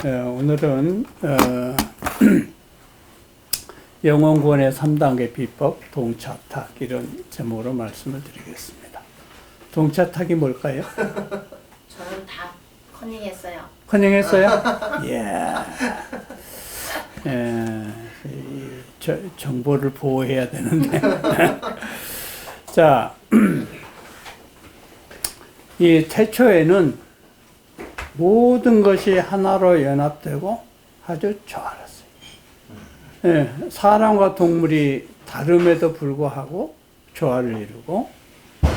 오늘은 영혼구원의 3단계 비법 동차탁 이런 제목으로 말씀을 드리겠습니다. 동차탁이 뭘까요? 저는 다 커닝했어요. 커닝했어요? 정보를 보호해야 되는데. 자, 이 태초에는 모든 것이 하나로 연합되고 아주 조화로웠어요. 사람과 동물이 다름에도 불구하고 조화를 이루고,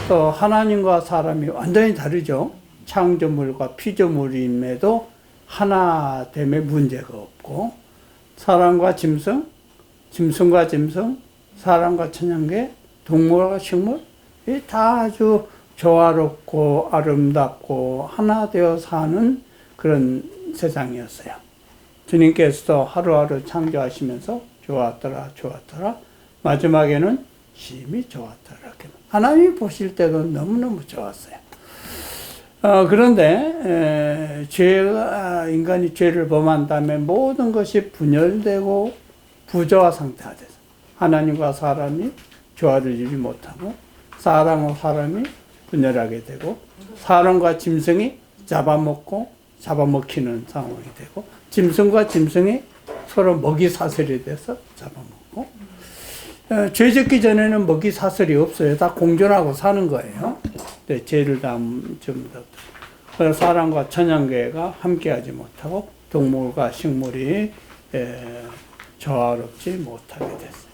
또 하나님과 사람이 완전히 다르죠. 창조물과 피조물임에도 하나됨에 문제가 없고, 사람과 짐승, 짐승과 짐승, 사람과 천연계, 동물과 식물, 이 다 아주 조화롭고 아름답고 하나 되어 사는 그런 세상이었어요. 주님께서도 하루하루 창조하시면서 좋았더라, 마지막에는 심히 좋았더라. 하나님이 보실 때도 너무너무 좋았어요. 그런데 인간이 죄를 범한 다음에 모든 것이 분열되고 부조화 상태가 돼서 하나님과 사람이 조화를 이루지 못하고, 사람과 사람이 분열하게 되고, 사람과 짐승이 잡아먹히는 상황이 되고, 짐승과 짐승이 서로 먹이 사슬이 돼서 잡아먹고, 죄 짓기 전에는 먹이 사슬이 없어요. 다 공존하고 사는 거예요. 네, 죄를 다 전부 다. 그래서 사람과 천연계가 함께하지 못하고 동물과 식물이 조화롭지 못하게 됐어요.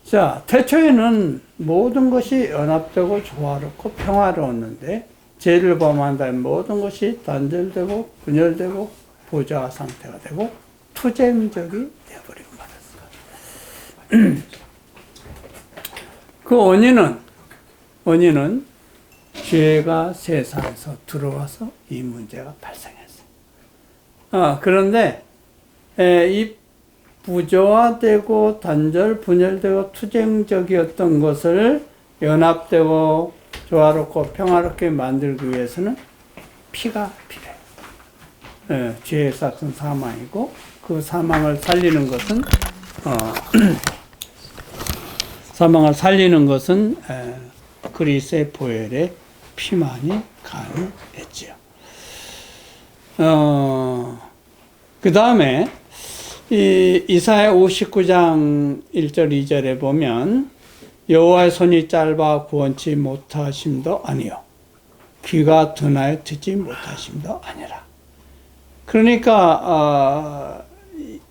자, 태초에는 모든 것이 연합되고 조화롭고 평화로웠는데, 죄를 범한 다음에 모든 것이 단절되고 분열되고 부조화 상태가 되고 투쟁적이 되어버리고 말았어요. 그 원인은 죄가 세상에서 들어와서 이 문제가 발생했어요. 그런데 이 부조화되고 단절, 분열되고 투쟁적이었던 것을 연합되고 조화롭고 평화롭게 만들기 위해서는 피가 필요해요. 죄의 삭은 사망이고, 그 사망을 살리는 것은 그리스도의 보혈의 피만이 가능했지요. 그 다음에 이사야 59장 1절 2절에 보면, 여호와의 손이 짧아 구원치 못하심도 아니요 귀가 둔하여 듣지 못하심도 아니라. 그러니까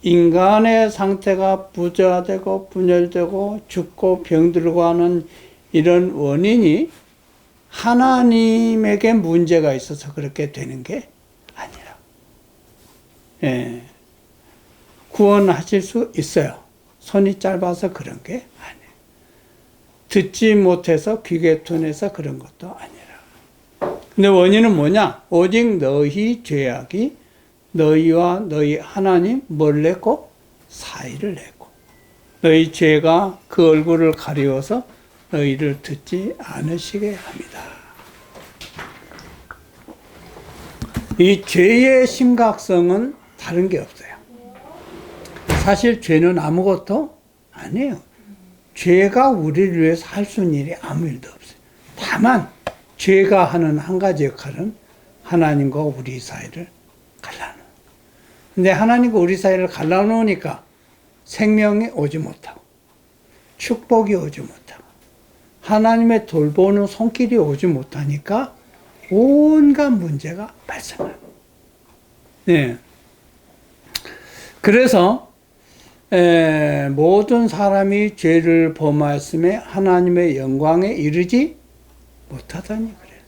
인간의 상태가 부조화되고 분열되고 죽고 병들고 하는 이런 원인이 하나님에게 문제가 있어서 그렇게 되는 게 아니라, 구원하실 수 있어요. 손이 짧아서 그런 게 아니에요. 듣지 못해서 귀가 둔해서 그런 것도 아니라. 근데 원인은 뭐냐? 오직 너희 죄악이 너희와 너희 하나님 뭘 냈고? 사이를 냈고, 너희 죄가 그 얼굴을 가리워서 너희를 듣지 않으시게 합니다. 이 죄의 심각성은 다른 게 없어요. 사실 죄는 아무것도 아니에요. 죄가 우리를 위해서 할 수 있는 일이 아무 일도 없어요. 다만 죄가 하는 한 가지 역할은 하나님과 우리 사이를 갈라놓는. 근데 하나님과 우리 사이를 갈라놓으니까 생명이 오지 못하고, 축복이 오지 못하고, 하나님의 돌보는 손길이 오지 못하니까 온갖 문제가 발생합니다. 네. 그래서 모든 사람이 죄를 범하였음에 하나님의 영광에 이르지 못하다니 그래요.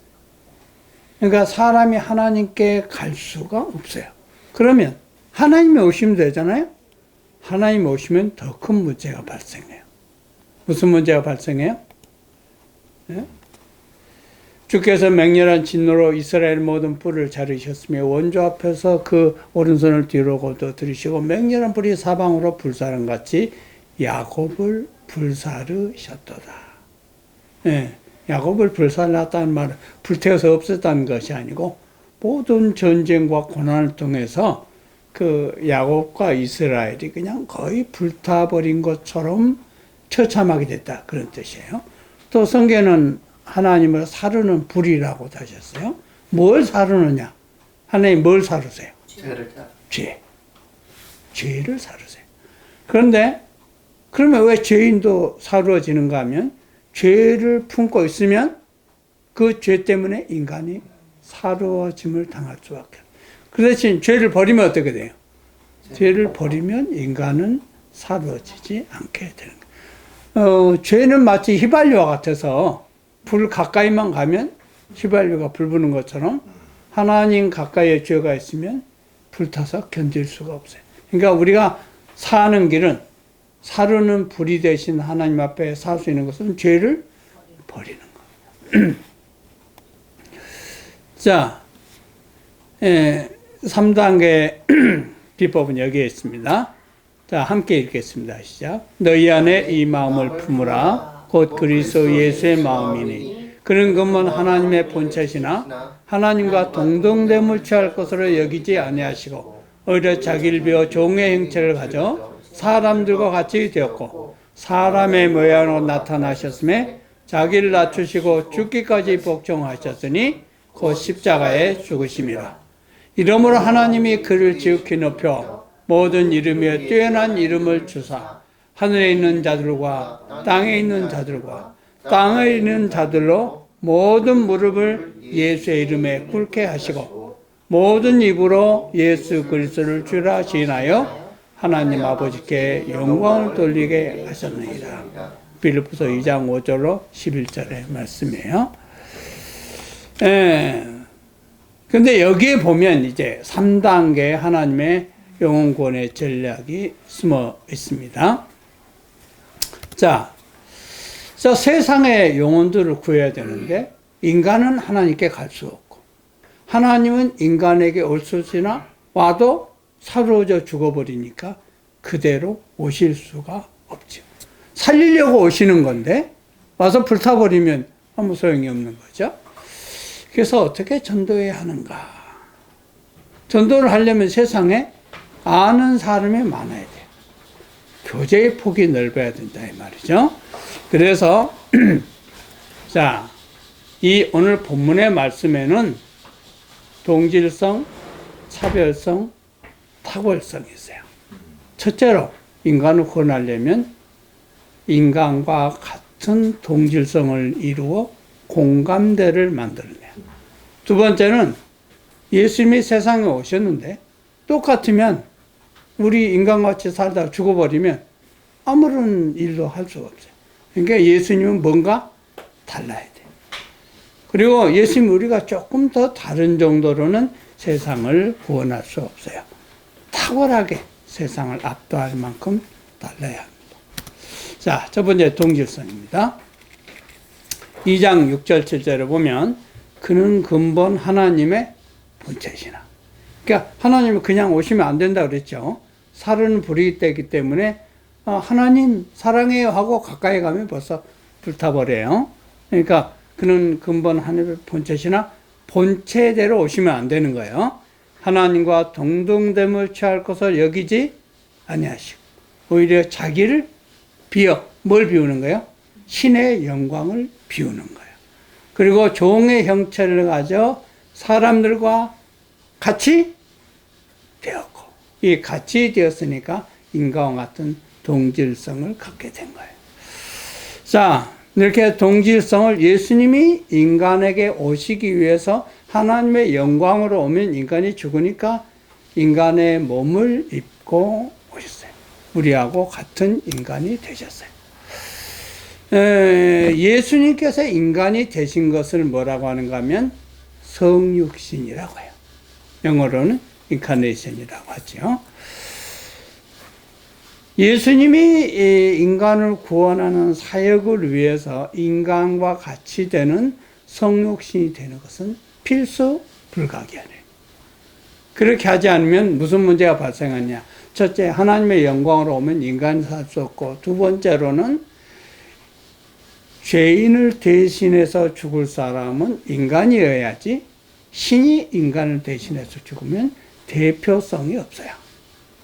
그러니까 사람이 하나님께 갈 수가 없어요. 그러면 하나님이 오시면 되잖아요. 하나님이 오시면 더 큰 문제가 발생해요. 무슨 문제가 발생해요? 네? 주께서 맹렬한 진노로 이스라엘 모든 뿔을 자르셨으며 원조 앞에서 그 오른손을 뒤로 걷어 들이시고 맹렬한 불이 사방으로 불사른같이 야곱을 불사르셨도다. 예, 야곱을 불살랐다는 말은 불태워서 없었다는 것이 아니고 모든 전쟁과 고난을 통해서 그 야곱과 이스라엘이 그냥 거의 불타버린 것처럼 처참하게 됐다. 그런 뜻이에요. 또 성경은 하나님을 사르는 불이라고 하셨어요. 뭘 사르느냐? 하나님 뭘 사르세요? 죄. 죄를 사르세요. 그런데 그러면 왜 죄인도 사루어지는가 하면 죄를 품고 있으면 그 죄 때문에 인간이 사루어짐을 당할 수밖에 없어요. 그 대신 죄를 버리면 어떻게 돼요? 죄를 버리면 인간은 사루어지지 않게 되는 거예요. 죄는 마치 휘발유와 같아서 불 가까이만 가면 휘발유가 불 부는 것처럼 하나님 가까이에 죄가 있으면 불타서 견딜 수가 없어요. 그러니까 우리가 사는 길은 사르는 불이 되신 하나님 앞에 살 수 있는 것은 죄를 버리는 거예요. 자, 3단계 비법은 여기에 있습니다. 자, 함께 읽겠습니다. 시작. 너희 안에 이 마음을 품으라. 곧 그리스도 예수의 마음이니. 그는 근본 하나님의 본체시나 하나님과 동등됨을 취할 것으로 여기지 아니하시고 오히려 자기를 비워 종의 형체를 가져 사람들과 같이 되었고 사람의 모양으로 나타나셨음에 자기를 낮추시고 죽기까지 복종하셨으니 곧 십자가에 죽으심이라. 이러므로 하나님이 그를 지극히 높여 모든 이름에 뛰어난 이름을 주사 하늘에 있는 자들과 땅에 있는 자들과 땅에 있는 자들로 모든 무릎을 예수의 이름에 꿇게 하시고 모든 입으로 예수 그리스도를 주라 시인하여 하나님 아버지께 영광을 돌리게 하셨느니라. 빌립보서 2장 5절로 11절의 말씀이에요. 근데 여기에 보면 이제 3단계 하나님의 영혼 구원의 전략이 숨어 있습니다. 자, 세상의 영혼들을 구해야 되는데 인간은 하나님께 갈 수 없고 하나님은 인간에게 올 수 있으나 와도 사로워져 죽어버리니까 그대로 오실 수가 없죠. 살리려고 오시는 건데 와서 불타버리면 아무 소용이 없는 거죠. 그래서 어떻게 전도해야 하는가? 전도를 하려면 세상에 아는 사람이 많아야 돼요. 교제의 폭이 넓어야 된다 이 말이죠. 그래서 자, 이 오늘 본문의 말씀에는 동질성, 차별성, 탁월성이 있어요. 첫째로 인간을 구원하려면 인간과 같은 동질성을 이루어 공감대를 만들어내요. 두 번째는 예수님이 세상에 오셨는데 똑같으면 우리 인간같이 살다가 죽어버리면 아무런 일도 할 수가 없어요. 그러니까 예수님은 뭔가 달라야 돼요. 그리고 예수님 우리가 조금 더 다른 정도로는 세상을 구원할 수 없어요. 탁월하게 세상을 압도할 만큼 달라야 합니다. 자, 첫 번째 동질성입니다. 2장 6절 7절을 보면 그는 근본 하나님의 본체시나. 그러니까 하나님은 그냥 오시면 안 된다 그랬죠. 살은 불이 되기 때문에 하나님 사랑해요 하고 가까이 가면 벌써 불타버려요. 그러니까 그는 근본 하나님의 본체시나 본체대로 오시면 안 되는 거예요. 하나님과 동등됨을 취할 것을 여기지 아니하시고 오히려 자기를 비워 뭘 비우는 거예요? 신의 영광을 비우는 거예요. 그리고 종의 형체를 가져 사람들과 같이 되었고 이 같이 되었으니까 인간과 같은 동질성을 갖게 된 거예요. 자, 이렇게 동질성을 예수님이 인간에게 오시기 위해서 하나님의 영광으로 오면 인간이 죽으니까 인간의 몸을 입고 오셨어요. 우리하고 같은 인간이 되셨어요. 예수님께서 인간이 되신 것을 뭐라고 하는가 하면 성육신이라고 해요. 영어로는 인카네이션이라고 하죠. 예수님이 인간을 구원하는 사역을 위해서 인간과 같이 되는 성육신이 되는 것은 필수 불가결이에요. 그렇게 하지 않으면 무슨 문제가 발생하냐? 첫째, 하나님의 영광으로 오면 인간이 살 수 없고, 두 번째로는 죄인을 대신해서 죽을 사람은 인간이어야지 신이 인간을 대신해서 죽으면 대표성이 없어요.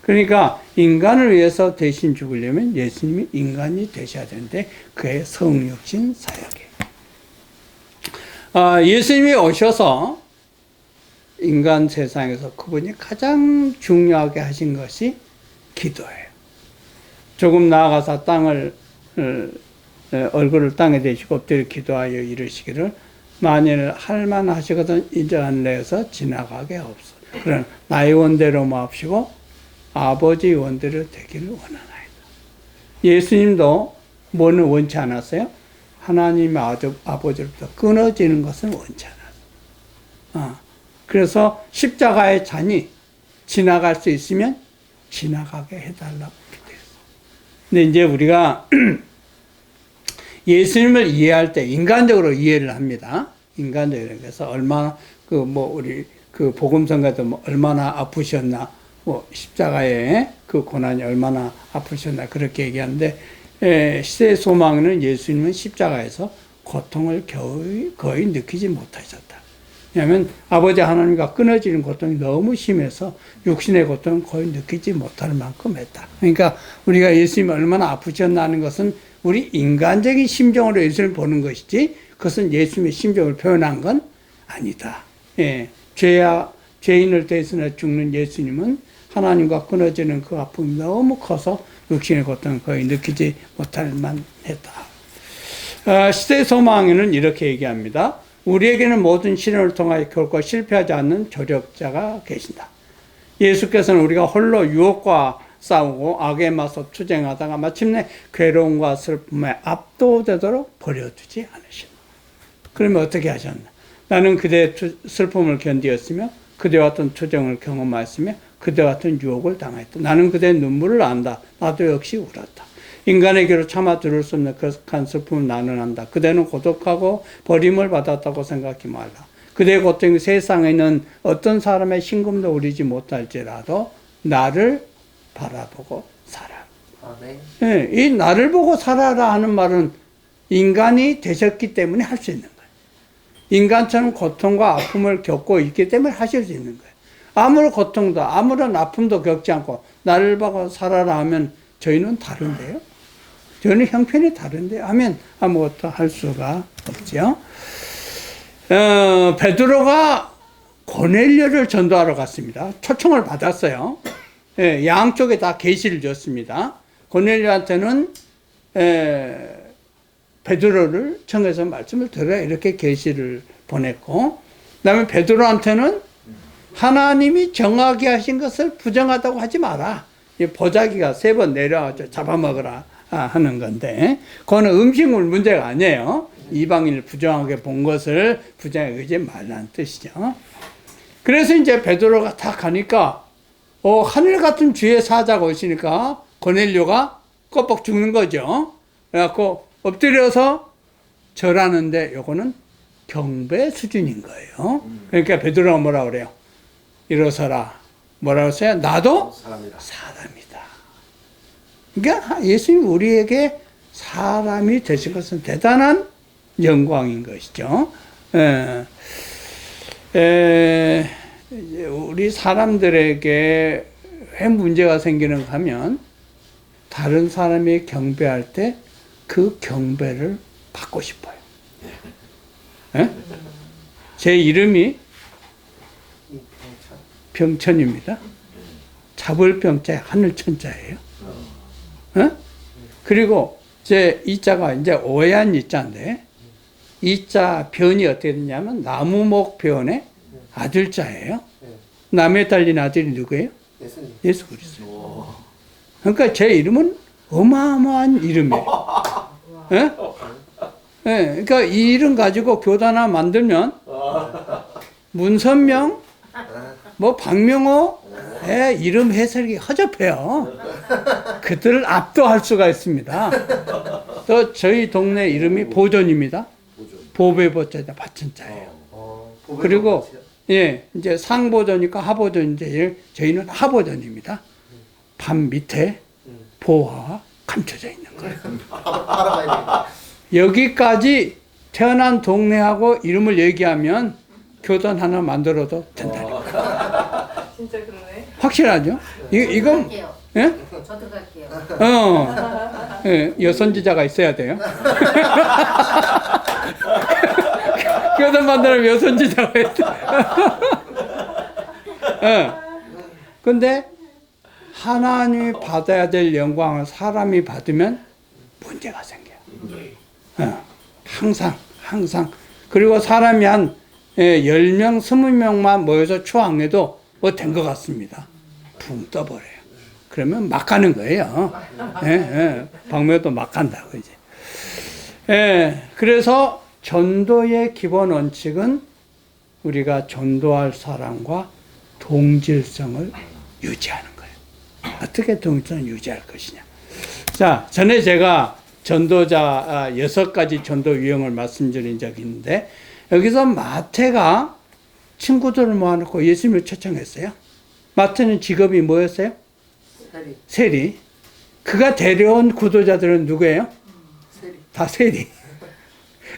그러니까 인간을 위해서 대신 죽으려면 예수님이 인간이 되셔야 되는데 그의 성육신 사역이에요. 예수님이 오셔서 인간 세상에서 그분이 가장 중요하게 하신 것이 기도예요. 조금 나아가서 얼굴을 땅에 대시고 엎드려 기도하여 이르시기를 만일 할만하시거든 이제는 내서 지나가게 없어. 그런 나의 원대로 마옵시고 아버지 원대로 되기를 원하나이다. 예수님도 뭐는 원치 않았어요? 하나님의 아버지로부터 끊어지는 것은 원치 않았어요. 그래서 십자가의 잔이 지나갈 수 있으면 지나가게 해달라고 기도했어요. 근데 이제 우리가 예수님을 이해할 때 인간적으로 이해를 합니다. 인간적으로. 그래서 얼마나 우리 복음성가도 얼마나 아프셨나, 십자가의 그 고난이 얼마나 아프셨나 그렇게 얘기하는데, 시대의 소망은 예수님은 십자가에서 고통을 거의 느끼지 못하셨다. 왜냐하면 아버지 하나님과 끊어지는 고통이 너무 심해서 육신의 고통을 거의 느끼지 못할 만큼 했다. 그러니까 우리가 예수님이 얼마나 아프셨나는 것은 우리 인간적인 심정으로 예수님을 보는 것이지 그것은 예수님의 심정을 표현한 건 아니다. 죄인을 대신해 죽는 예수님은 하나님과 끊어지는 그 아픔이 너무 커서 육신의 고통을 거의 느끼지 못할 만했다. 시대의 소망에는 이렇게 얘기합니다. 우리에게는 모든 시련을 통하여 결코 실패하지 않는 조력자가 계신다. 예수께서는 우리가 홀로 유혹과 싸우고 악에 맞서 투쟁하다가 마침내 괴로움과 슬픔에 압도되도록 버려두지 않으신다. 그러면 어떻게 하셨나? 나는 그대의 슬픔을 견디었으며 그대와 같은 투쟁을 경험하였으며 그대와 같은 유혹을 당하였다. 나는 그대의 눈물을 안다. 나도 역시 울었다. 인간에게로 참아 들을 수 없는 거룩한 슬픔을 나는 안다. 그대는 고독하고 버림을 받았다고 생각하지 말라. 그대의 고통이 세상에 있는 어떤 사람의 신금도 울리지 못할지라도 나를 바라보고 살아라. 네, 이 나를 보고 살아라 하는 말은 인간이 되셨기 때문에 할 수 있는 거예요. 인간처럼 고통과 아픔을 겪고 있기 때문에 하실 수 있는 거예요. 아무런 고통도 아무런 아픔도 겪지 않고 나를 보고 살아라 하면 저희는 다른데요. 저는 형편이 다른데 하면 아무것도 할 수가 없죠. 베드로가 고넬료를 전도하러 갔습니다. 초청을 받았어요. 양쪽에 다 계시를 줬습니다. 고넬료한테는 베드로를 청해서 말씀을 들어야 이렇게 계시를 보냈고, 그다음에 베드로한테는 하나님이 정하게 하신 것을 부정하다고 하지 마라. 보자기가 3번 내려와서 잡아먹으라 하는 건데, 그거는 음식물 문제가 아니에요. 이방인을 부정하게 본 것을 부정하게 여기지 말라는 뜻이죠. 그래서 이제 베드로가 다 가니까 하늘 같은 주의 사자가 오시니까 고넬료가 껍벅 죽는 거죠. 그래갖고 엎드려서 절하는데 요거는 경배 수준인 거예요. 그러니까 베드로가 뭐라 그래요? 일어서라. 뭐라고 했어요? 나도 사람이다. 그러니까 예수님 우리에게 사람이 되신 것은 대단한 영광인 것이죠. 우리 사람들에게 왜 문제가 생기는가 하면 다른 사람이 경배할 때 그 경배를 받고 싶어요. 제 이름이 병천입니다. 잡을 병자에 하늘 천자예요. 그리고 제 이자가 이제 오해한 이자인데, 이자 변이 어떻게 되냐면 나무목 변의 아들자예요. 남에 달린 아들이 누구예요? 예수 그리스도. 그러니까 제 이름은 어마어마한 이름이에요. 그러니까 이 이름 가지고 교단 하나 만들면 문선명, 박명호의 이름 해석이 허접해요. 그들을 압도할 수가 있습니다. 또 저희 동네 이름이 보존입니다. 보배보자다 받천자예요. 그리고 이제 상보존이니까 하보존인데 저희는 하보존입니다. 밤 밑에 보화가 감춰져 있는 거예요. 여기까지 태어난 동네하고 이름을 얘기하면 교단 하나 만들어도 된다니까. 진짜 그러네. 확실하죠? 이건 갈게요. 예? 저도 갈게요. 예, 여선지자가 있어야 돼요. 교단 만들면 여선지자가 있다. 예. 근데 하나님이 받아야 될 영광을 사람이 받으면 문제가 생겨요. 항상. 그리고 사람이 한 10명, 20명만 모여서 추앙해도 뭐 된 것 같습니다. 붕 떠버려요. 그러면 막 가는 거예요. 박묘도 막 간다고 이제. 그래서 전도의 기본 원칙은 우리가 전도할 사람과 동질성을 유지하는 거예요. 어떻게 동질성을 유지할 것이냐. 자, 전에 제가 전도자 6가지 전도 유형을 말씀드린 적이 있는데, 여기서 마태가 친구들을 모아놓고 예수님을 초청했어요. 마태는 직업이 뭐였어요? 세리. 그가 데려온 구도자들은 누구예요? 다 세리.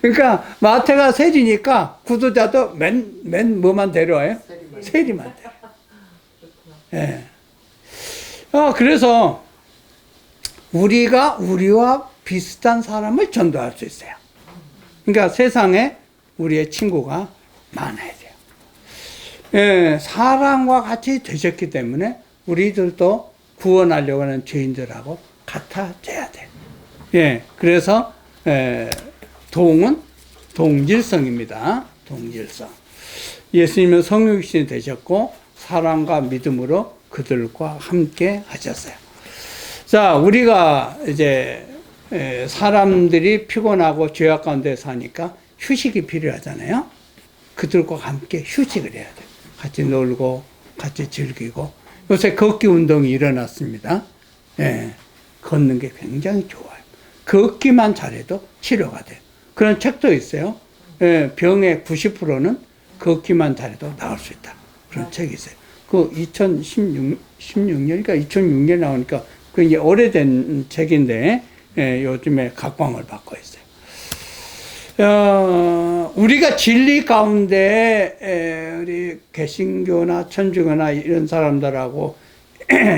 그러니까 마태가 세리니까 구도자도 맨 뭐만 데려와요? 세리만 데려와요. 그래서 우리와 비슷한 사람을 전도할 수 있어요. 그러니까 세상에 우리의 친구가 많아야 돼요. 사람과 같이 되셨기 때문에 우리들도 구원하려고 하는 죄인들하고 같아져야 돼요. 그래서 동은 동질성입니다. 동질성. 예수님은 성육신이 되셨고 사랑과 믿음으로 그들과 함께 하셨어요. 자, 우리가 이제 사람들이 피곤하고 죄악 가운데 사니까 휴식이 필요하잖아요. 그들과 함께 휴식을 해야 돼요. 같이 놀고 같이 즐기고. 요새 걷기 운동이 일어났습니다. 걷는 게 굉장히 좋아요. 걷기만 잘해도 치료가 돼요. 그런 책도 있어요. 병의 90%는 걷기만 잘해도 나을 수 있다. 그런 책이 있어요. 그 2016년이니까 2006년에 나오니까 그 이제 오래된 책인데 요즘에 각광을 받고 있어요. 우리가 진리 가운데 우리 개신교나 천주교나 이런 사람들하고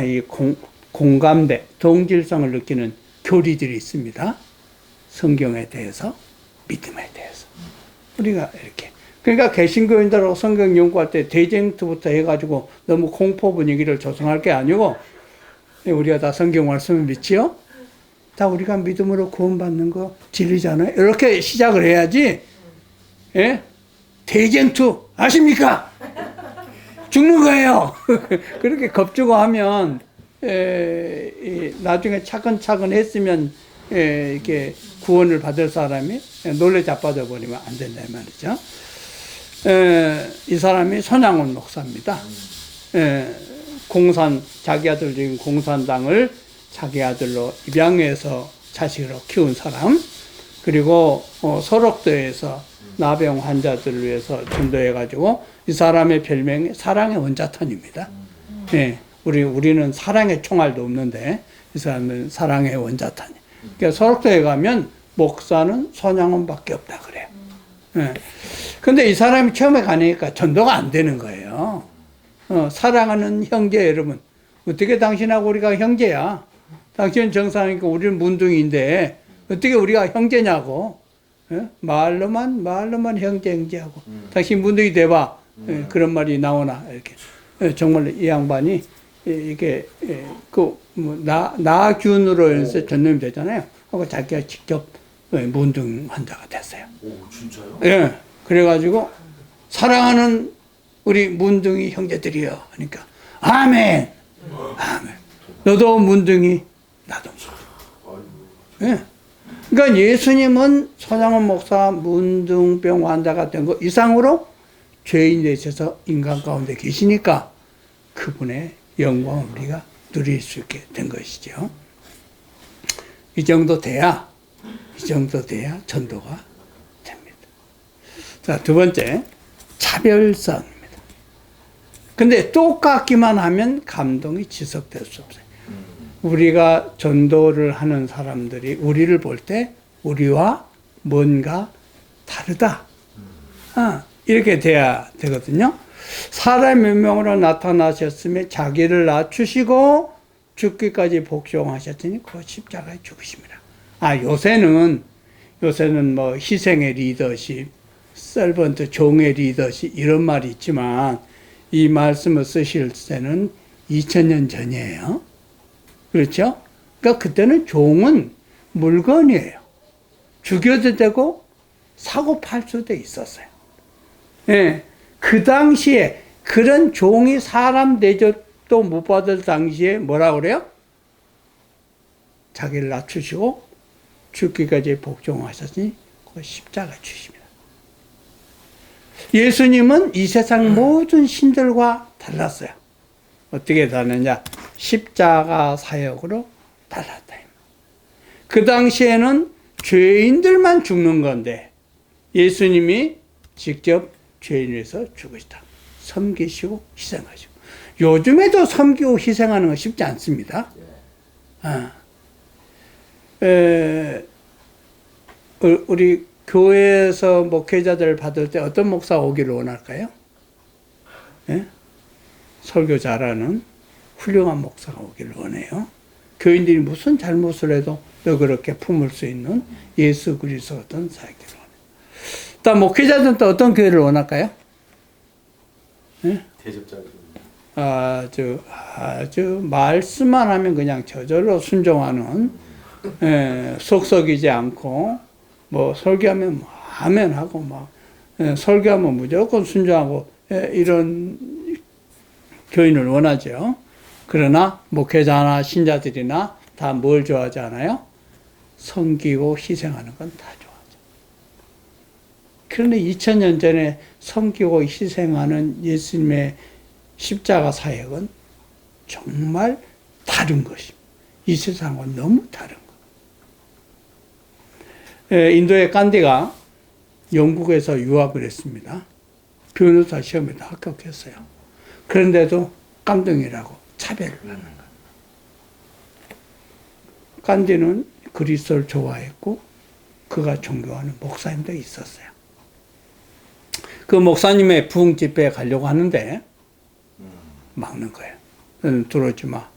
이 공감대, 동질성을 느끼는 교리들이 있습니다. 성경에 대해서, 믿음에 대해서. 우리가 이렇게. 그러니까 개신교인들하고 성경 연구할 때 대쟁투부터 해가지고 너무 공포 분위기를 조성할 게 아니고 우리가 다 성경 말씀을 믿지요? 다 우리가 믿음으로 구원받는 거 진리잖아요. 이렇게 시작을 해야지. 대쟁투 아십니까? 죽는 거예요. 그렇게 겁주고 하면 나중에 차근차근 했으면 이렇게 구원을 받을 사람이 놀래 자빠져 버리면 안 된다 이 말이죠. 이 사람이 손양원 목사입니다. 자기 아들 중인 공산당을 자기 아들로 입양해서 자식으로 키운 사람, 그리고 소록도에서 나병 환자들을 위해서 전도해가지고 이 사람의 별명이 사랑의 원자탄입니다. 우리는 사랑의 총알도 없는데 이 사람은 사랑의 원자탄이. 그러니까 소록도에 가면 목사는 손양원밖에 없다 그래요. 근데 이 사람이 처음에 가니까 전도가 안 되는 거예요. 사랑하는 형제 여러분, 어떻게 당신하고 우리가 형제야? 당신은 정상이니까 우리는 문둥이인데 어떻게 우리가 형제냐고. 말로만 형제하고 당신 문둥이 돼봐. 그런 말이 나오나 이렇게. 정말 이 양반이 이게 나균으로 해서 전염이 되잖아요. 하고 자기가 직접 문둥 환자가 됐어요. 오, 진짜요? 그래가지고 사랑하는 우리 문둥이 형제들이여 하니까 아멘. 너도 문둥이, 나도 문둥이. 그러니까 예수님은 손양원 목사 문둥병 환자가 된 거 이상으로 죄인이 되셔서 인간 가운데 계시니까 그분의 영광을 우리가 누릴 수 있게 된 것이죠. 이 정도 돼야 전도가 됩니다. 자, 두 번째, 차별성입니다. 근데 똑같기만 하면 감동이 지속될 수 없어요. 우리가 전도를 하는 사람들이 우리를 볼 때 우리와 뭔가 다르다. 이렇게 돼야 되거든요. 사람의 면명으로 나타나셨으며 자기를 낮추시고 죽기까지 복종하셨으니 그 십자가에 죽으십니다. 요새는 뭐 희생의 리더십, 서번트 종의 리더십 이런 말이 있지만 이 말씀을 쓰실 때는 2000년 전이에요. 그렇죠? 그러니까 그때는 종은 물건이에요. 죽여도 되고 사고 팔 수도 있었어요. 예, 그 당시에 그런 종이 사람 대접도 못 받을 당시에 뭐라 그래요? 자기를 낮추시고 죽기까지 복종하셨으니 그 십자가 주십니다. 예수님은 이 세상 모든 신들과 달랐어요. 어떻게 다르냐? 십자가 사역으로 달랐다. 그 당시에는 죄인들만 죽는 건데 예수님이 직접 죄인에서 죽으시다. 섬기시고 희생하시고. 요즘에도 섬기고 희생하는 건 쉽지 않습니다. 우리 교회에서 목회자들 받을 때 어떤 목사 오기를 원할까요? 예? 설교 잘하는 훌륭한 목사가 오기를 원해요. 교인들이 무슨 잘못을 해도 너그럽게 품을 수 있는 예수 그리스도 같은 사역을 원해요. 또 목회자들은 또 어떤 교회를 원할까요? 예? 대접자들. 아주 말씀만 하면 그냥 저절로 순종하는, 속썩이지 않고 뭐 설교하면 뭐 아멘 하고 막 설교하면 무조건 순종하고 이런 교인을 원하죠. 그러나 목회자나 신자들이나 다 뭘 좋아하지 않아요? 섬기고 희생하는 건 다 좋아하죠. 그런데 2000년 전에 섬기고 희생하는 예수님의 십자가 사역은 정말 다른 것입니다. 이 세상과 너무 다른 것. 인도의 간디가 영국에서 유학을 했습니다. 변호사 시험에도 합격했어요. 그런데도 깜둥이라고 차별을 하는 거예요. 간디는 그리스도를 좋아했고 그가 존경하는 목사님도 있었어요. 그 목사님의 부흥 집회에 가려고 하는데 막는 거예요. 너는 들어오지 마.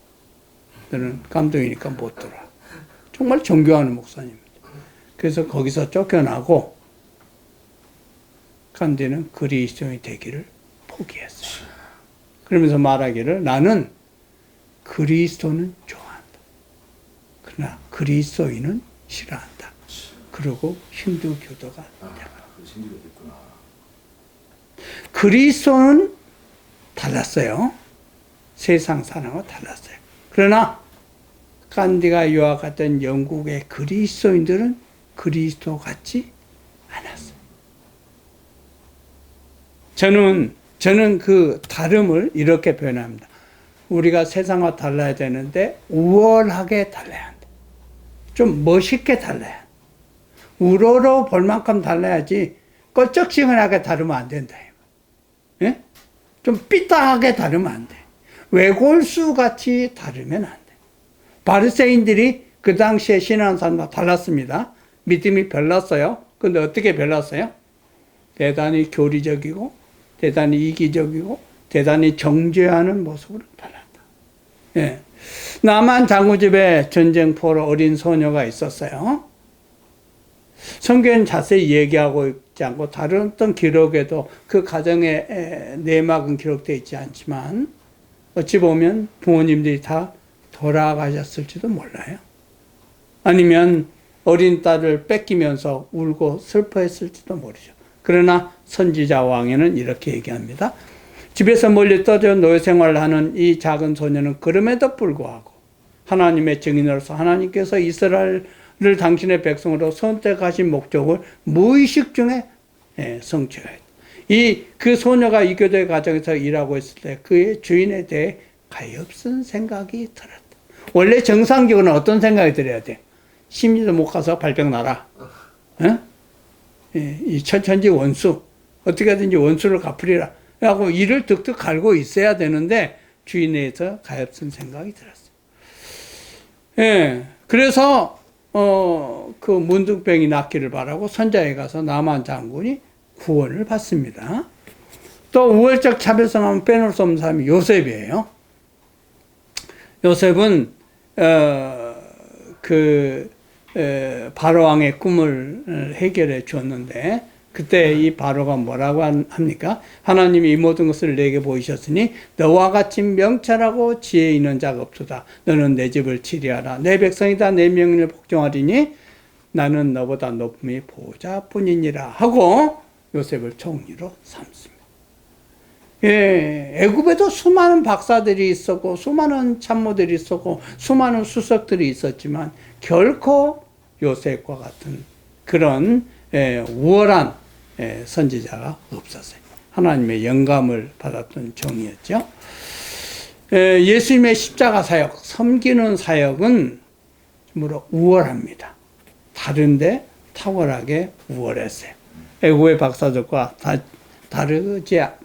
너는 깜둥이니까 못 들어. 정말 존경하는 목사님입니다. 그래서 거기서 쫓겨나고 간디는 그리스도인이 되기를 포기했어요. 그러면서 말하기를 나는 그리스도는 좋아한다. 그러나 그리스도인은 싫어한다. 그리고 힌두 교도가 되었다. 그리스도는 달랐어요. 세상 사람과 달랐어요. 그러나 간디가 유학 갔던 영국의 그리스도인들은 그리스도 같지 않았어요. 저는 그 다름을 이렇게 표현합니다. 우리가 세상과 달라야 되는데 우월하게 달라야 한다. 좀 멋있게 달라야 한다. 우러러 볼 만큼 달라야지 껄쩍지근하게 다르면 안 된다. 예? 좀 삐딱하게 다르면 안 돼. 외골수 같이 다르면 안 돼. 바리새인들이 그 당시에 신앙하는 사람과 달랐습니다. 믿음이 별났어요. 근데 어떻게 별났어요? 대단히 교리적이고 대단히 이기적이고 대단히 정죄하는 모습으로 달랐다. 예. 나만 장군 집에 전쟁포로 어린 소녀가 있었어요. 성경은 자세히 얘기하고 있지 않고 다른 어떤 기록에도 그 가정의 내막은 기록되어 있지 않지만 어찌 보면 부모님들이 다 돌아가셨을지도 몰라요. 아니면 어린 딸을 뺏기면서 울고 슬퍼했을지도 모르죠. 그러나 선지자 왕에는 이렇게 얘기합니다. 집에서 멀리 떠져 노예 생활을 하는 이 작은 소녀는 그럼에도 불구하고 하나님의 증인으로서 하나님께서 이스라엘을 당신의 백성으로 선택하신 목적을 무의식 중에 성취했다. 그 소녀가 이 교도의 가정에서 일하고 있을 때 그의 주인에 대해 가엾은 생각이 들었다. 원래 정상적으로는 어떤 생각이 들어야 돼? 심리도 못 가서 발병 나라. 이 천천지 원수. 어떻게든지 원수를 갚으리라. 하고 이를 득득 갈고 있어야 되는데 주인에 대해서 가엾은 생각이 들었어요. 그래서 그 문둥병이 낫기를 바라고 선자에 가서 나만 장군이 구원을 받습니다. 또 우월적 차별성하면 빼놓을 수 없는 사람이 요셉이에요. 요셉은 바로 왕의 꿈을 해결해 주었는데 그때 이 바로가 뭐라고 합니까? 하나님이 이 모든 것을 내게 보이셨으니 너와 같이 명철하고 지혜 있는 자가 없도다. 너는 내 집을 치리하라. 내 백성이다. 내 명령을 복종하리니 나는 너보다 높음이 보좌뿐이니라 하고 요셉을 총리로 삼습니다. 예, 애굽에도 수많은 박사들이 있었고 수많은 참모들이 있었고 수많은 수석들이 있었지만 결코 요셉과 같은 그런 우월한 선지자가 없었어요. 하나님의 영감을 받았던 종이었죠. 예수님의 십자가 사역, 섬기는 사역은 뭐로 우월합니다. 다른데 탁월하게 우월했어요. 애국의 박사들과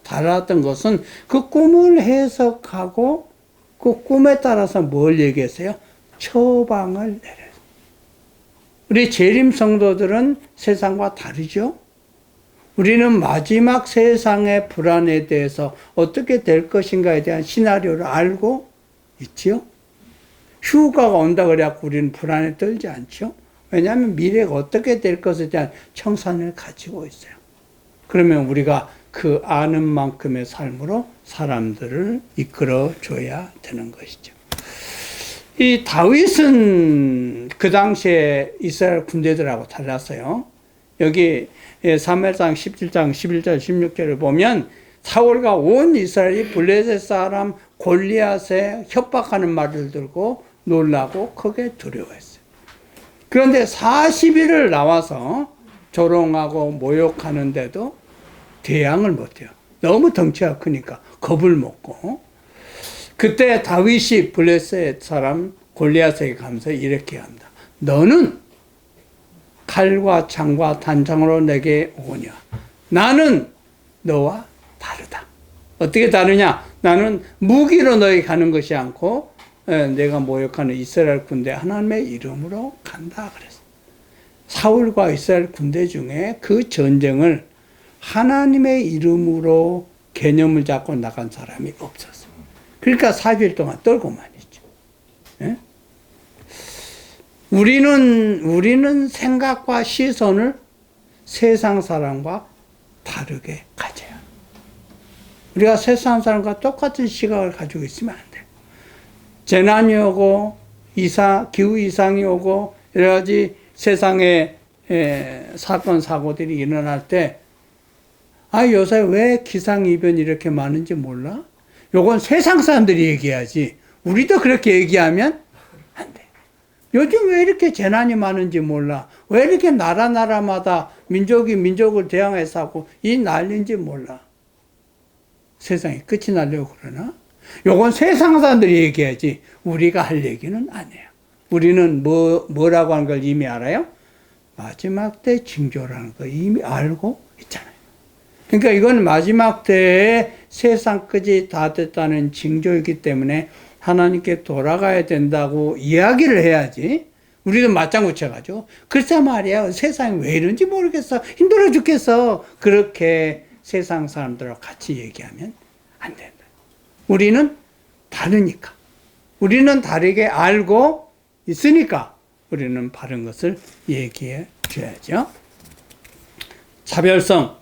달랐던 것은 그 꿈을 해석하고 그 꿈에 따라서 뭘 얘기했어요? 처방을 내려요. 우리 재림 성도들은 세상과 다르죠? 우리는 마지막 세상의 불안에 대해서 어떻게 될 것인가에 대한 시나리오를 알고 있지요? 휴가가 온다 그래갖고 우리는 불안에 떨지 않죠? 왜냐하면 미래가 어떻게 될 것에 대한 청산을 가지고 있어요. 그러면 우리가 그 아는 만큼의 삶으로 사람들을 이끌어 줘야 되는 것이죠. 이 다윗은 그 당시에 이스라엘 군대들하고 달랐어요. 여기 사무엘상 17장 11절 16절을 보면 사울과 온 이스라엘이 블레셋 사람 골리앗의 협박하는 말을 들고 놀라고 크게 두려워했어요. 그런데 40일을 나와서 조롱하고 모욕하는데도 대항을 못해요. 너무 덩치가 크니까 겁을 먹고. 그때 다윗이 블레셋 사람 골리앗에게 가면서 이렇게 합니다. 너는 칼과 창과 단창으로 내게 오거냐. 나는 너와 다르다. 어떻게 다르냐? 나는 무기로 너에게 가는 것이 않고 내가 모욕하는 이스라엘 군대 하나님의 이름으로 간다 그랬어. 사울과 이스라엘 군대 중에 그 전쟁을 하나님의 이름으로 개념을 잡고 나간 사람이 없었어요. 그러니까 4주일 동안 떨고만 있죠. 예? 우리는 생각과 시선을 세상 사람과 다르게 가져요. 우리가 세상 사람과 똑같은 시각을 가지고 있으면 안 돼요. 재난이 오고 기후 이상이 오고 여러 가지 세상에 사건 사고들이 일어날 때 요새 왜 기상이변이 이렇게 많은지 몰라? 요건 세상 사람들이 얘기하지 우리도 그렇게 얘기하면 안 돼. 요즘 왜 이렇게 재난이 많은지 몰라? 왜 이렇게 나라마다 민족이 민족을 대항해서 하고 이 난리인지 몰라? 세상이 끝이 나려고 그러나? 요건 세상 사람들이 얘기하지 우리가 할 얘기는 아니에요. 우리는 뭐라고 하는 걸 이미 알아요? 마지막 때 징조라는 거 이미 알고 있잖아요. 그러니까 이건 마지막 때에 세상 끝이 다 됐다는 징조이기 때문에 하나님께 돌아가야 된다고 이야기를 해야지. 우리도 맞장구 쳐가지고 글쎄 말이야 세상이 왜 이런지 모르겠어. 힘들어 죽겠어. 그렇게 세상 사람들하고 같이 얘기하면 안 된다. 우리는 다르니까. 우리는 다르게 알고 있으니까 우리는 바른 것을 얘기해 줘야죠. 차별성.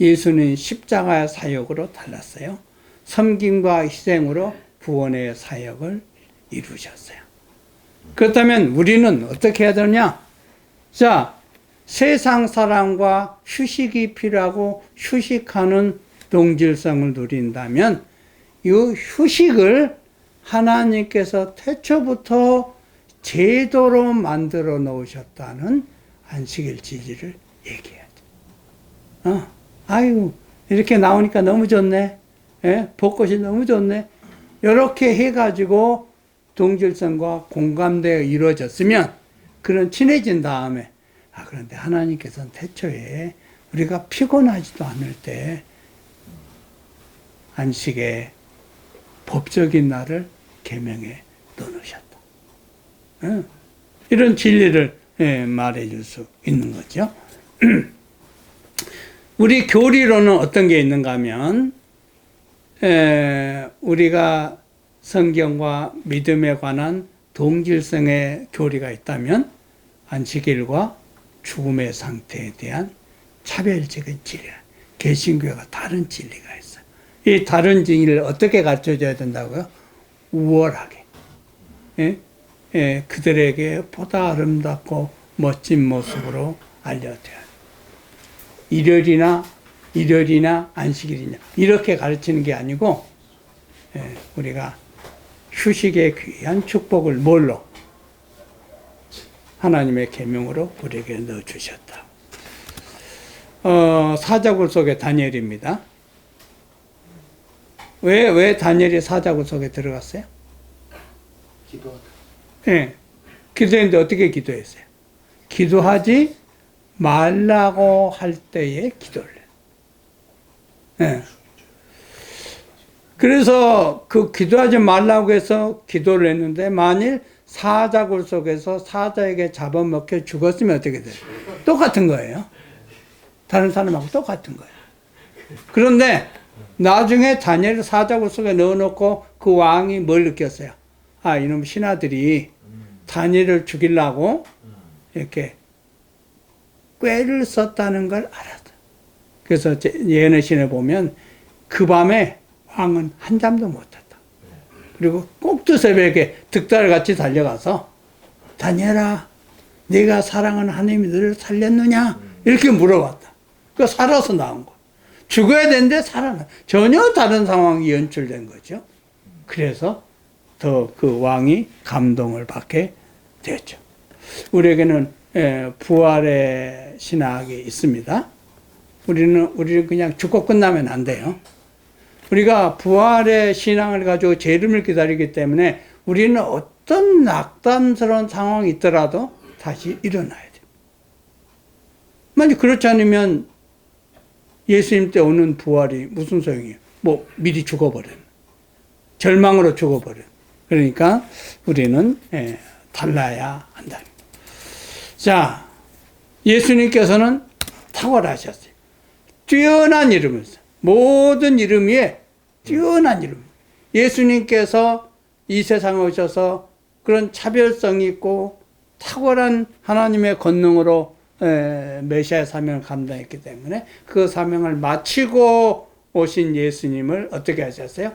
예수는 십자가의 사역으로 달랐어요. 섬김과 희생으로 구원의 사역을 이루셨어요. 그렇다면 우리는 어떻게 해야 되느냐? 자, 세상 사람과 휴식이 필요하고 휴식하는 동질성을 누린다면 이 휴식을 하나님께서 태초부터 제도로 만들어 놓으셨다는 안식일지지를 얘기해야죠. 아이고 이렇게 나오니까 너무 좋네. 예? 벚꽃이 너무 좋네. 이렇게 해가지고 동질성과 공감대가 이루어졌으면 그런 친해진 다음에 그런데 하나님께서는 태초에 우리가 피곤하지도 않을 때 안식의 법적인 날을 계명에 넣으셨다. 이런 진리를 말해 줄 수 있는 거죠. 우리 교리로는 어떤 게 있는가 하면, 우리가 성경과 믿음에 관한 동질성의 교리가 있다면, 안식일과 죽음의 상태에 대한 차별적인 진리, 개신교가 다른 진리가 있어요. 이 다른 진리를 어떻게 가르쳐줘야 된다고요? 우월하게. 예? 그들에게 보다 아름답고 멋진 모습으로 알려줘야 돼요. 일요일이나 안식일이냐 이렇게 가르치는 게 아니고, 우리가 휴식의 귀한 축복을 뭘로? 하나님의 계명으로 우리에게 넣어주셨다. 사자굴 속의 다니엘입니다. 왜 다니엘이 사자굴 속에 들어갔어요? 기도하다. 예. 기도했는데 어떻게 기도했어요? 기도하지 말라고 할 때에 기도를 해요. 예. 그래서 그 기도하지 말라고 해서 기도를 했는데, 만일 사자굴 속에서 사자에게 잡아먹혀 죽었으면 어떻게 돼요? 똑같은 거예요. 다른 사람하고 똑같은 거예요. 그런데 나중에 다니엘을 사자굴 속에 넣어놓고 그 왕이 뭘 느꼈어요? 아, 이놈 신하들이 다니엘을 죽이려고 이렇게 꾀를 썼다는 걸 알았다. 그래서 예언의 신에 보면 그 밤에 왕은 한잠도 못 잤다. 그리고 꼭두 새벽에 득달같이 달려가서 다니엘아, 네가 사랑하는 하나님이 너를 살렸느냐? 이렇게 물어봤다. 그 살아서 나온 거야. 죽어야 되는데 살아나. 전혀 다른 상황이 연출된 거죠. 그래서 더 그 왕이 감동을 받게 되었죠. 우리에게는 부활의 신학이 있습니다. 우리는 그냥 죽고 끝나면 안 돼요. 우리가 부활의 신앙을 가지고 재림을 기다리기 때문에 우리는 어떤 낙담스러운 상황이 있더라도 다시 일어나야 돼요. 만약 그렇지 않으면 예수님 때 오는 부활이 무슨 소용이에요? 뭐 미리 죽어버려. 절망으로 죽어버려. 그러니까 우리는 달라야 한다. 자, 예수님께서는 탁월하셨어요. 뛰어난 이름을 써요. 모든 이름 위에 뛰어난 이름. 예수님께서 이 세상에 오셔서 그런 차별성 있고 탁월한 하나님의 권능으로 메시아의 사명을 감당했기 때문에 그 사명을 마치고 오신 예수님을 어떻게 하셨어요?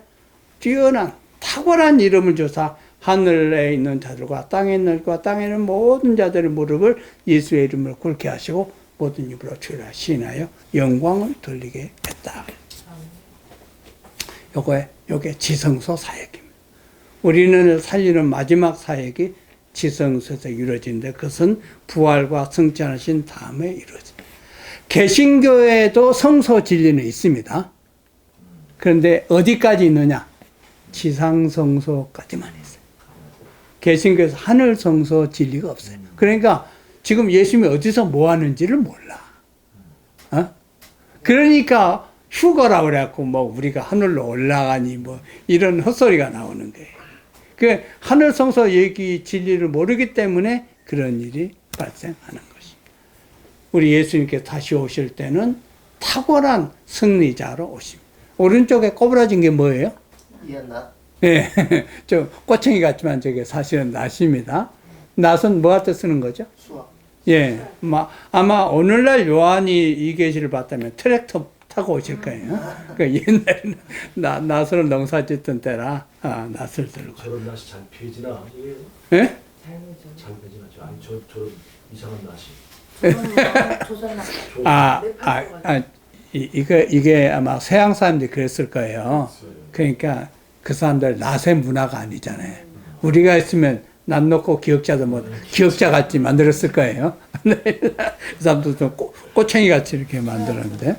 뛰어난 탁월한 이름을 주사 하늘에 있는 자들과 땅에 있는 자들과 땅에 있는 모든 자들의 무릎을 예수의 이름을 꿇게 하시고 모든 입으로 주를 시인하여 영광을 돌리게 했다. 요게 지성소 사역입니다. 우리는 살리는 마지막 사역이 지성소에서 이루어지는데, 그것은 부활과 승천하신 다음에 이루어집니다. 개신교에도 성소 진리는 있습니다. 그런데 어디까지 있느냐? 지상성소까지만 있어요. 개신교에서 하늘성소 진리가 없어요. 그러니까 지금 예수님이 어디서 뭐 하는지를 몰라. 그러니까 휴거라고 그래갖고 뭐 우리가 하늘로 올라가니 뭐 이런 헛소리가 나오는 거예요. 그 하늘성소 얘기 진리를 모르기 때문에 그런 일이 발생하는 것입니다. 우리 예수님께서 다시 오실 때는 탁월한 승리자로 오십니다. 오른쪽에 꼬부라진 게 뭐예요? 이었나? 예, 저 꼬챙이 같지만 저게 사실은 낫입니다. 낫은 뭐 할 때 쓰는 거죠? 수학. 예, 아마 오늘날 요한이 이 계시를 봤다면 트랙터 타고 오실 거예요. 그러니까 옛날에는 낫으로 농사 짓던 때라 낫을 들고. 저런 낫이 장폐지나? 예? 장폐지나? 아니 저런 이상한 낫이. 조선 이게 아마 서양 사람들이 그랬을 거예요. 그러니까 그 사람들 낫의 문화가 아니잖아요. 우리가 있으면 낫 놓고 기억자도 뭐 기억자 같이 만들었을 거예요. 그 사람들도 꼬챙이 같이 이렇게 만들었는데.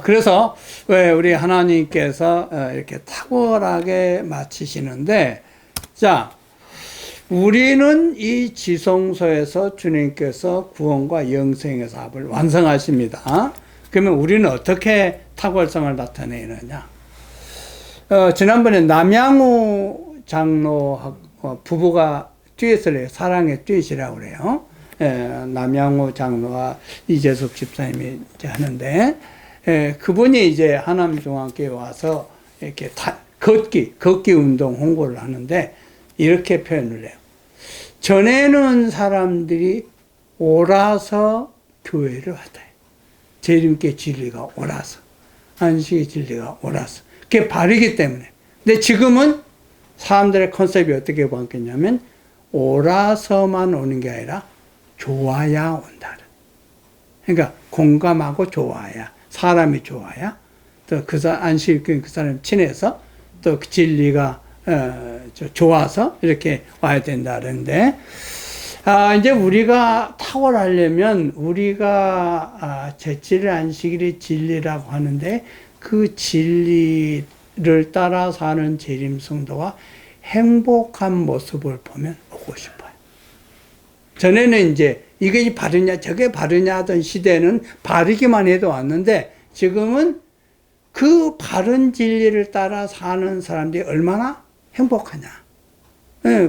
그래서 왜 우리 하나님께서 이렇게 탁월하게 마치시는데, 자, 우리는 이 지성소에서 주님께서 구원과 영생의 사업을 완성하십니다. 그러면 우리는 어떻게 탁월성을 나타내느냐? 지난번에 남양우 장로 부부가 듀엣을 해요. 사랑의 듀엣이라고 그래요. 남양호 장로와 이재석 집사님이 이제 하는데, 그분이 이제 하남중앙교회 와서 이렇게 걷기 운동 홍보를 하는데, 이렇게 표현을 해요. 전에는 사람들이 옳아서 교회를 왔다. 재림께 진리가 옳아서, 안식의 진리가 옳아서. 그게 바르기 때문에. 근데 지금은 사람들의 컨셉이 어떻게 바뀌었냐면, 옳아서만 오는 게 아니라 좋아야 온다. 그러니까 공감하고 좋아야, 사람이 좋아야, 또 안식일 그 사람이 친해서, 또 그 진리가 좋아서 이렇게 와야 된다는데, 이제 우리가 탁월하려면 우리가 제칠 안식일의 진리라고 하는데, 그 진리를 따라 사는 재림 성도가 행복한 모습을 보면 오고 싶어요. 전에는 이제 이게 바르냐 저게 바르냐 하던 시대는 바르기만 해도 왔는데, 지금은 그 바른 진리를 따라 사는 사람들이 얼마나 행복하냐.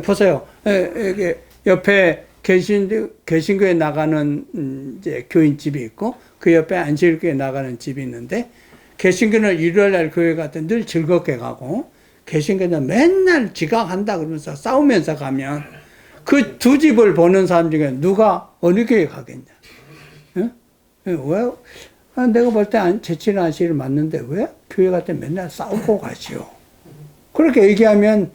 보세요. 이게 옆에 개신교에 나가는 이제 교인집이 있고, 그 옆에 안식일교에 나가는 집이 있는데, 개신교는 일요일날 교회 갈 때 늘 즐겁게 가고, 개신교는 맨날 지각한다 그러면서 싸우면서 가면, 그 두 집을 보는 사람 중에 누가 어느 교회 가겠냐? 왜? 내가 볼 때 제칠 안식일 맞는데 왜 교회 갈 때 맨날 싸우고 가시오? 그렇게 얘기하면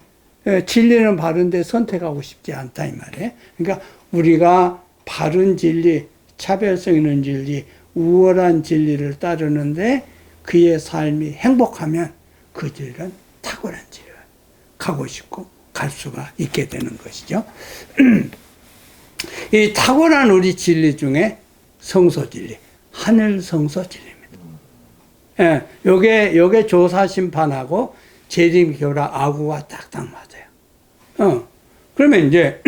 진리는 바른데 선택하고 싶지 않다 이 말이에요. 그러니까 우리가 바른 진리, 차별성 있는 진리, 우월한 진리를 따르는데 그의 삶이 행복하면 그 진리는 탁월한 진리를 가고 싶고 갈 수가 있게 되는 것이죠. 이 탁월한 우리 진리 중에 성소 진리, 하늘 성소 진리입니다. 요게 조사 심판하고 재림 교라 아구가 딱딱 맞아요. 그러면 이제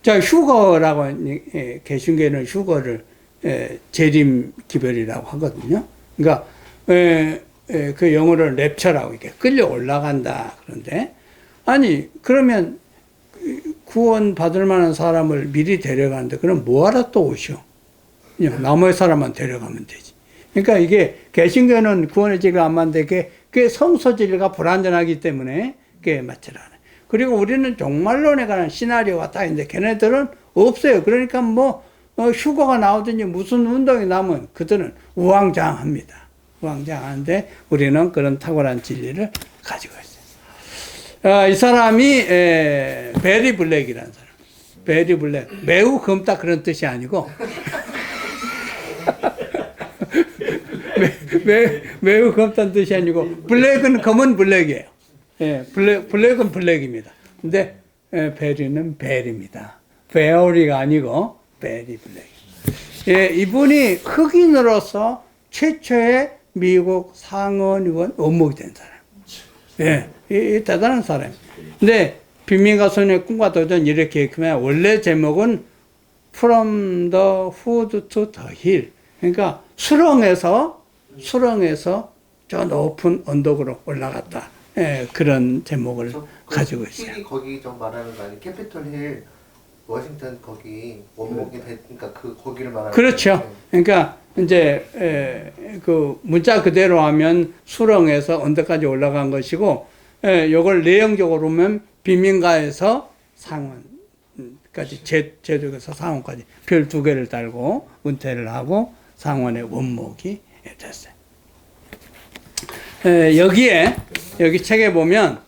자 휴거라고 개신교는 휴거를 재림 기별이라고 하거든요. 그러니까 그 영어를 랩처라고 이렇게 끌려 올라간다 그런데, 아니 그러면 구원 받을 만한 사람을 미리 데려가는데 그럼 뭐하러 또 오시오? 그냥 나머지 사람만 데려가면 되지. 그러니까 이게 개신교는 구원의 진리가 안 맞는데 그게 성소 진리가 불완전하기 때문에 그게 맞지 않아요. 그리고 우리는 종말론에 관한 시나리오가 딱 있는데 걔네들은 없어요. 그러니까 뭐 휴거가 나오든지 무슨 운동이 나면 그들은 우왕좌왕합니다. 우왕좌왕하는데 우리는 그런 탁월한 진리를 가지고 있어요. 이 사람이 베리 블랙이라는 사람. 베리 블랙. 매우 검다 그런 뜻이 아니고 매우 검다는 뜻이 아니고 블랙은 검은 블랙이에요. 블랙은 블랙입니다. 근데 베리는 베리입니다. 베어리가 아니고 베리 블랙. 이분이 흑인으로서 최초의 미국 상원 의원 원목이 된 사람. 이 대단한 사람. 근데 빈민가소년의 꿈과 도전 이렇게 읽으면 원래 제목은 From the Hood to the Hill. 그러니까 수렁에서 저 높은 언덕으로 올라갔다. 그런 제목을 가지고 있어요. 힐이 거기 좀 말하는 거 아니에요? 캐피톨 힐, 워싱턴 거기 원목이 그러니까 그 거기를 말하는. 그렇죠. 그러니까 이제 그 문자 그대로 하면 수렁에서 언덕까지 올라간 것이고, 요걸 내용적으로 보면 빈민가에서 상원까지 제독에서 상원까지 별 2개를 달고 은퇴를 하고 상원의 원목이 됐어요. 여기 책에 보면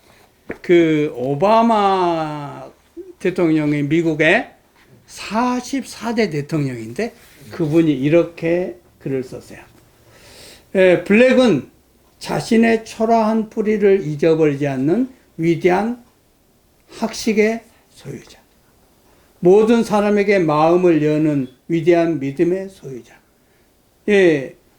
그 오바마 대통령이 미국의 44대 대통령인데 그분이 이렇게 글을 썼어요. 블랙은 자신의 초라한 뿌리를 잊어버리지 않는 위대한 학식의 소유자. 모든 사람에게 마음을 여는 위대한 믿음의 소유자.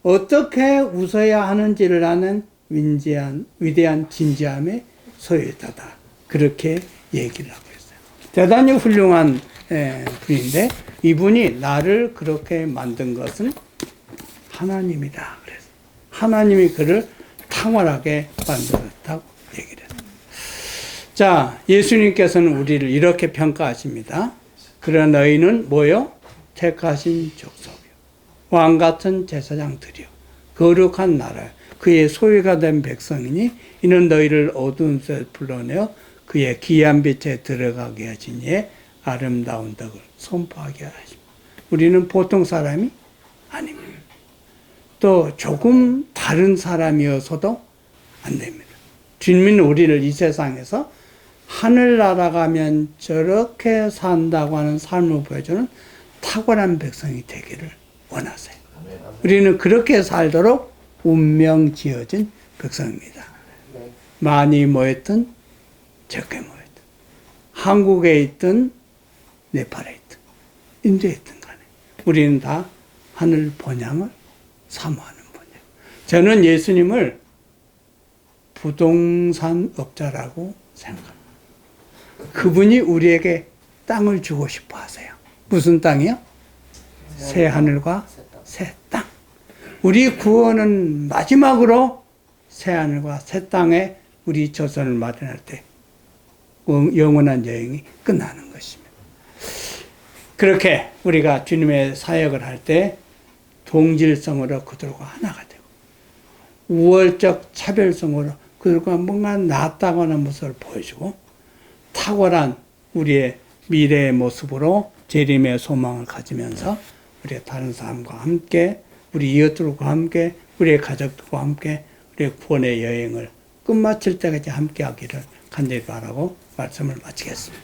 어떻게 웃어야 하는지를 아는 위대한 진지함의 소유자다. 그렇게 얘기를 하고 있어요. 대단히 훌륭한 분인데 이분이 나를 그렇게 만든 것은 하나님이다. 그래서 하나님이 그를 탁월하게 만들었다고 얘기를 해요. 자, 예수님께서는 우리를 이렇게 평가하십니다. 그러나 너희는 뭐요? 택하신 족속이요 왕같은 제사장들이요 거룩한 나라요 그의 소유가 된 백성이니 이는 너희를 어두운 곳에 불러내어 그의 귀한 빛에 들어가게 하신 이의 아름다운 덕을 선포하게 하십니다. 우리는 보통 사람이 아닙니다. 또 조금 다른 사람이어서도 안 됩니다. 주님은 우리를 이 세상에서 하늘나라 가면 저렇게 산다고 하는 삶을 보여주는 탁월한 백성이 되기를 원하세요. 우리는 그렇게 살도록 운명 지어진 백성입니다. 네. 많이 모였든 적게 모였든 한국에 있든 네팔에 있든 인도에 있든 간에 우리는 다 하늘 본향을 사모하는 분이에요. 저는 예수님을 부동산 업자라고 생각합니다. 그분이 우리에게 땅을 주고 싶어 하세요. 무슨 땅이요? 새 하늘과 새 땅. 우리 구원은 마지막으로 새 하늘과 새 땅에 우리 조선을 마련할 때 영원한 여행이 끝나는 것입니다. 그렇게 우리가 주님의 사역을 할 때 동질성으로 그들과 하나가 되고 우월적 차별성으로 그들과 뭔가 낫다고 하는 모습을 보여주고 탁월한 우리의 미래의 모습으로 재림의 소망을 가지면서 우리의 다른 사람과 함께 우리 이웃들과 함께 우리의 가족들과 함께 우리의 구원의 여행을 끝마칠 때까지 함께 하기를 간절히 바라고 말씀을 마치겠습니다.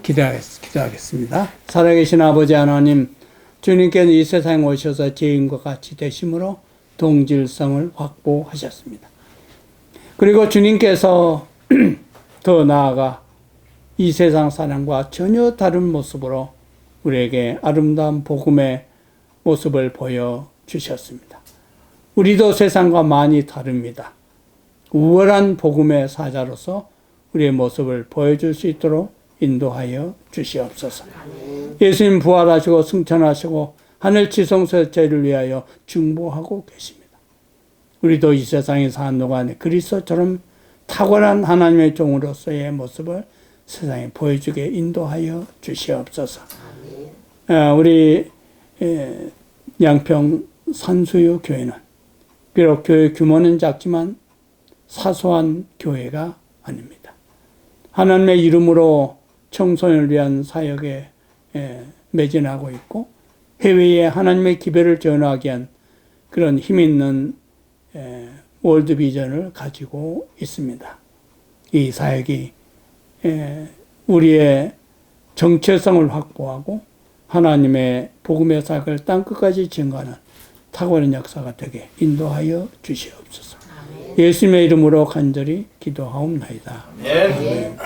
기도하겠습니다. 살아계신 아버지 하나님, 주님께는 이 세상에 오셔서 죄인과 같이 되심으로 동질성을 확보하셨습니다. 그리고 주님께서 더 나아가 이 세상 사람과 전혀 다른 모습으로 우리에게 아름다운 복음의 모습을 보여주셨습니다. 우리도 세상과 많이 다릅니다. 우월한 복음의 사자로서 우리의 모습을 보여줄 수 있도록 인도하여 주시옵소서. 예수님 부활하시고 승천하시고 하늘 지성소의 죄를 위하여 중보하고 계십니다. 우리도 이 세상에 사는 동안에 그리스도처럼 탁월한 하나님의 종으로서의 모습을 세상에 보여주게 인도하여 주시옵소서. 우리 양평 산수유 교회는 비록 교회 규모는 작지만 사소한 교회가 아닙니다. 하나님의 이름으로 청소년을 위한 사역에 매진하고 있고 해외에 하나님의 기별을 전하기 위한 그런 힘 있는 월드비전을 가지고 있습니다. 이 사역이 우리의 정체성을 확보하고 하나님의 복음의 사역을 땅끝까지 증거하는 탁월한 역사가 되게 인도하여 주시옵소서. 예수님의 이름으로 간절히 기도하옵나이다. 아멘.